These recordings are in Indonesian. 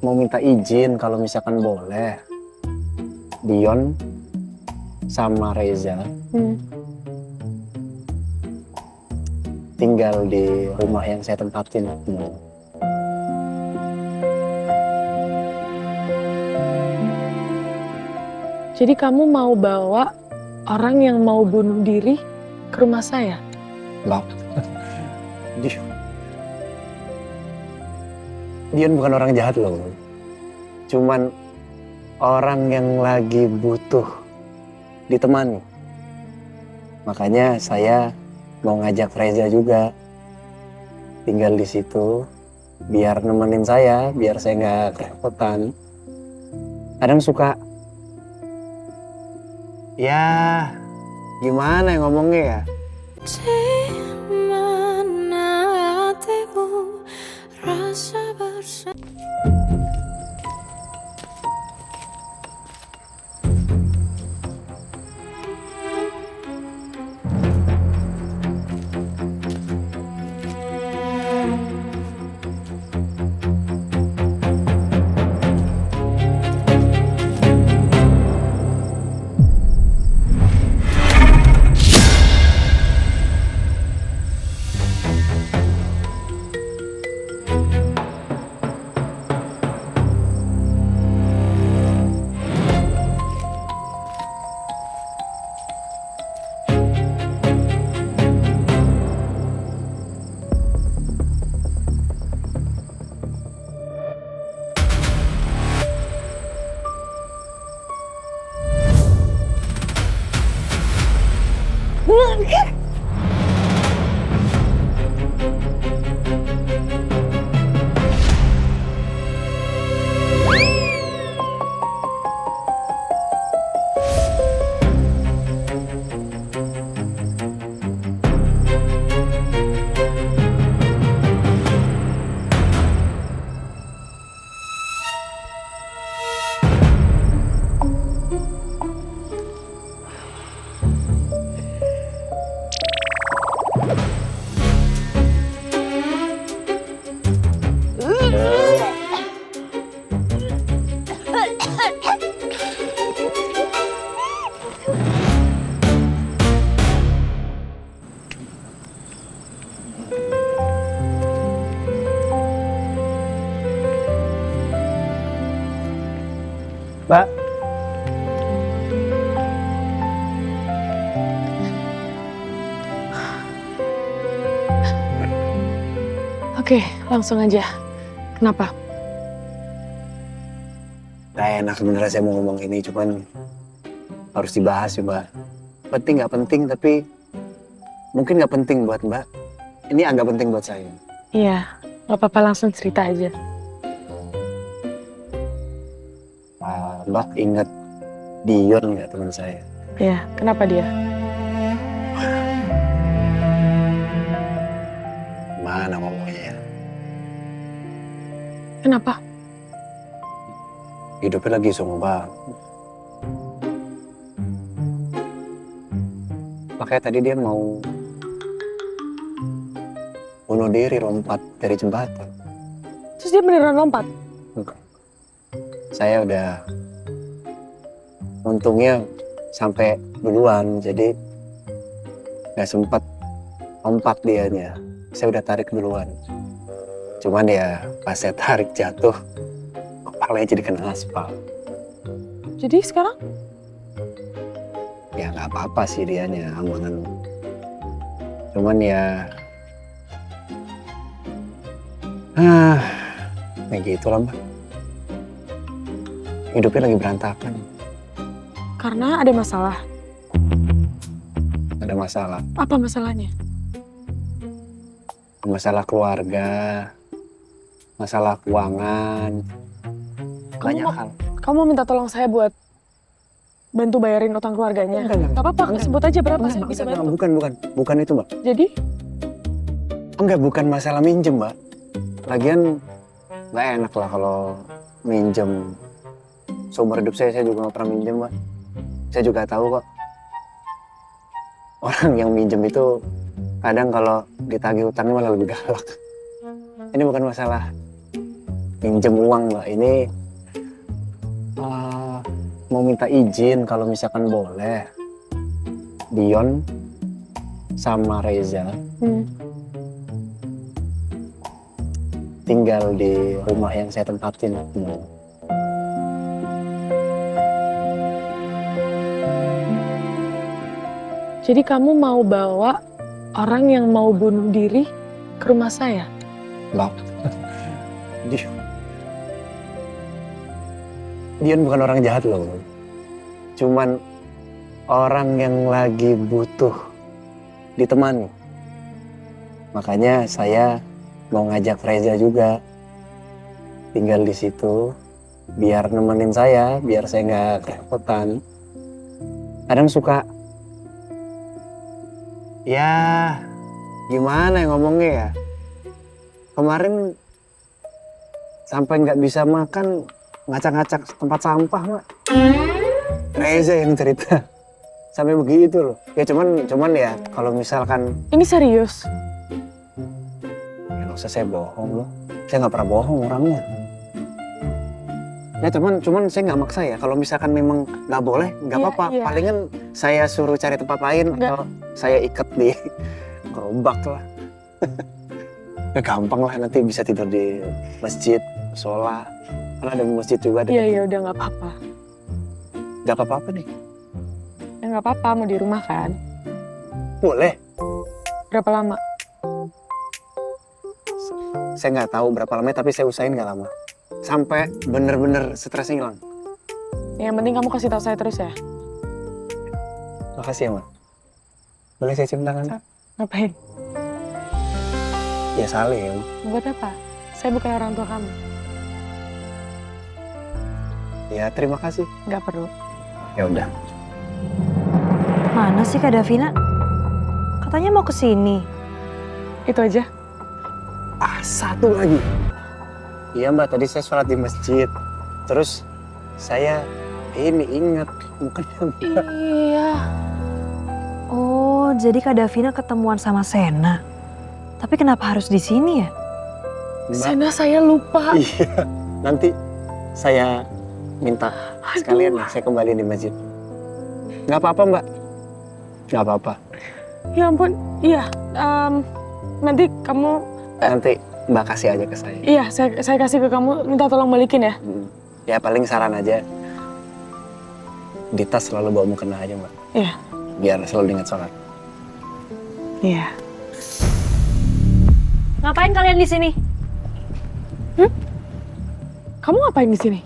Mau minta izin kalau misalkan boleh. Dion sama Reza tinggal di rumah yang saya tempatin. Jadi kamu mau bawa orang yang mau bunuh diri ke rumah saya? Mbak, Dion bukan orang jahat loh. Cuman orang yang lagi butuh ditemani. Makanya saya mau ngajak Reza juga tinggal di situ biar nemenin saya, biar saya nggak kerepotan. Kadang suka ya gimana ya ngomongnya ya? Mbak, Oke, langsung aja. Kenapa? gak enak sebenarnya saya mau ngomong ini, cuman harus dibahas sih Mbak. Penting nggak penting, tapi mungkin nggak penting buat Mbak. Ini agak penting buat saya. Iya, gak apa-apa, langsung cerita aja. Mbak ingat Dion nggak teman saya? Iya, kenapa dia? Mana ngomongnya ya? Kenapa? Hidupnya lagi sumbang. Makanya tadi dia mau bunuh diri, lompat dari jembatan. Terus dia beneran lompat? Enggak. Saya udah, untungnya sampai duluan, jadi nggak sempat lompat dianya. Saya udah tarik duluan. Cuman ya pas saya tarik jatuh, kepalanya jadi kena aspal. Jadi sekarang? Ya nggak apa-apa sih dianya, aman. Cuman ya, kayak gitu lah Mbak. Hidupnya lagi berantakan. Karena ada masalah. Ada masalah. Apa masalahnya? Masalah keluarga, masalah keuangan, banyak hal. Kamu mau minta tolong saya buat bantu bayarin utang keluarganya? Enggak. Gak apa-apa, Enggak. sebut aja berapa saya Enggak, bisa enggak, bantu. bukan itu Mbak. Jadi? Enggak, bukan masalah minjem Mbak. Lagian nggak enak lah kalau minjem. Seumur hidup saya juga nggak pernah minjem Mbak. Saya juga tahu kok. Orang yang minjem itu kadang kalau ditagih utangnya malah lebih galak. Ini bukan masalah pinjem uang mbak. Ini mau minta izin kalau misalkan boleh. Dion sama Reza tinggal di rumah yang saya tempatin. Jadi kamu mau bawa orang yang mau bunuh diri ke rumah saya? Mbak, Dion bukan orang jahat loh. Cuman orang yang lagi butuh ditemani. Makanya saya mau ngajak Reza juga tinggal di situ biar nemenin saya, biar saya nggak kerepotan. Kadang suka ya gimana ya ngomongnya ya. Kemarin sampai nggak bisa makan ngacak-ngacak tempat sampah mak. Reza yang cerita sampai begitu loh. Ya cuman ya kalau misalkan Ini serius? ya nggak usah saya bohong loh. Saya nggak pernah bohong orangnya. Ya cuman saya nggak maksa ya. Kalau misalkan memang nggak boleh nggak Iya, apa-apa. iya. Palingan saya suruh cari tempat lain Nggak. atau saya ikat di gerobak lah. Ya gampang lah nanti bisa tidur di masjid, sholat. Karena ada masjid juga. Iya, udah nggak apa-apa. Nggak apa-apa nih. Ya nggak apa-apa, mau di rumah kan? Boleh. Berapa lama? Saya nggak tahu berapa lama tapi saya usahain nggak lama. Sampai bener-bener stresnya hilang. Yang penting kamu kasih tahu saya terus ya. Makasih ya, Mak. Boleh saya cium tangan? Ngapain? Ya salim. Buat apa? Saya bukan orang tua kamu. Ya terima kasih. Nggak perlu. Ya udah. Mana sih Kak Davina? Katanya mau kesini. Itu aja. Satu lagi. Iya Mbak, tadi saya sholat di masjid. Terus saya ini ingat mukanya Mbak. Iya. Oh, jadi Kak Davina ketemuan sama Sena. Tapi kenapa harus di sini ya? Mbak, Sena saya lupa. iya. Nanti saya minta sekalian lah, saya kembali di masjid. Nggak apa-apa Mbak. Nggak apa-apa. Ya ampun. Iya. Nanti kamu. Nanti Mbak kasih aja ke saya. Iya, saya kasih ke kamu. Minta tolong balikin ya. Ya paling saran aja. Di tas selalu bawa mukena aja Mbak. Iya. Biar selalu ingat sholat. Iya. Ngapain kalian di sini? Kamu ngapain di sini?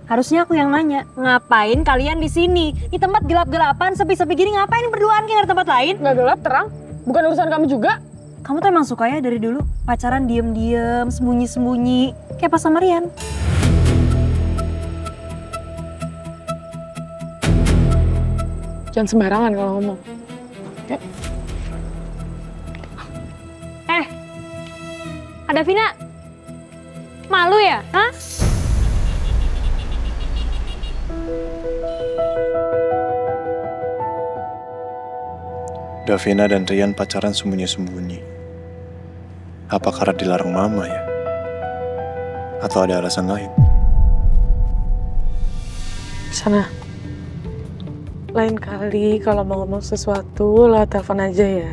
Harusnya aku yang nanya. Ngapain kalian di sini? Di tempat gelap-gelapan, sepi-sepi gini ngapain berduaan kayak di tempat lain? Nggak gelap, terang. Bukan urusan kamu juga. Kamu tuh emang suka ya dari dulu pacaran diem-diem, sembunyi-sembunyi, kayak pas sama Rian. Jangan sembarangan kalau ngomong. Ya. Ada Vina, malu ya? Hah? Davina dan Rian pacaran sembunyi-sembunyi. Apa karena dilarang mama ya? Atau ada alasan lain? Sana. Lain kali kalau mau ngomong sesuatu, lah telepon aja ya.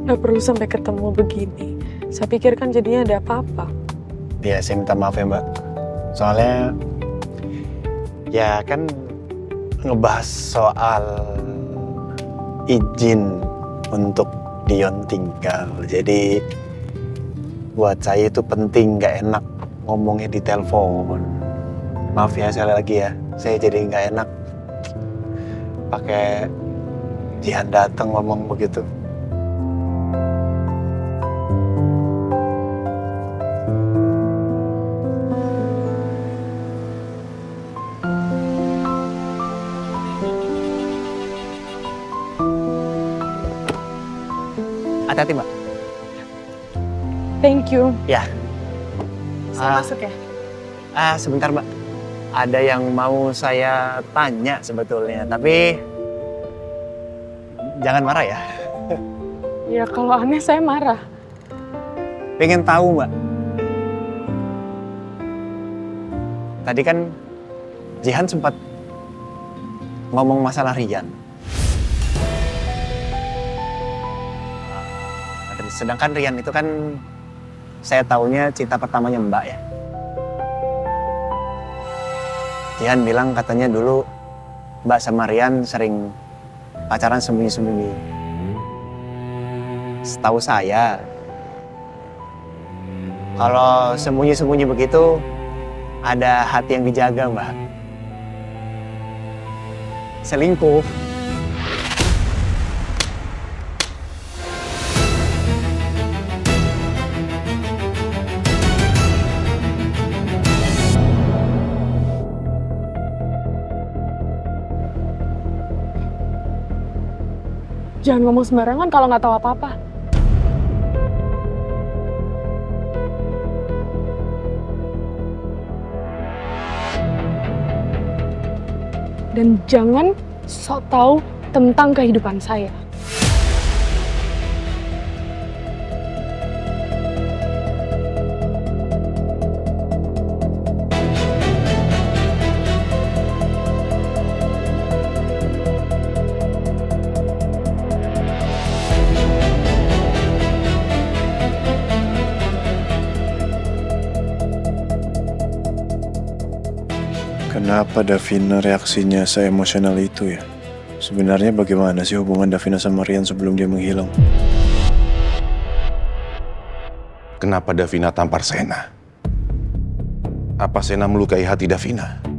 Nggak perlu sampai ketemu begini. Saya pikir kan jadinya ada apa-apa. Ya saya minta maaf ya Mbak. Soalnya ya kan ngebahas soal izin untuk Dion tinggal. Jadi buat saya itu penting, nggak enak ngomongnya di telepon. Maaf ya sekali lagi ya, saya jadi nggak enak pakai Jihan datang ngomong begitu. Hati-hati Mbak. Thank you. Ya. Saya masuk ya? Sebentar Mbak. Ada yang mau saya tanya sebetulnya, tapi jangan marah ya. Ya kalau aneh saya marah. Pengen tahu Mbak, tadi kan Jihan sempat ngomong masalah Rian. Sedangkan Rian itu kan saya taunya cinta pertamanya Mbak ya. Jihan bilang katanya dulu Mbak sama Rian sering pacaran sembunyi-sembunyi. Setahu saya, kalau sembunyi-sembunyi begitu, ada hati yang dijaga, Mbak. Selingkuh. Jangan ngomong sembarangan kalau nggak tahu apa-apa. Dan jangan sok tahu tentang kehidupan saya. Kenapa Davina reaksinya seemosional itu ya? Sebenarnya bagaimana sih hubungan Davina sama Rian sebelum dia menghilang? Kenapa Davina tampar Sena? Apa Sena melukai hati Davina?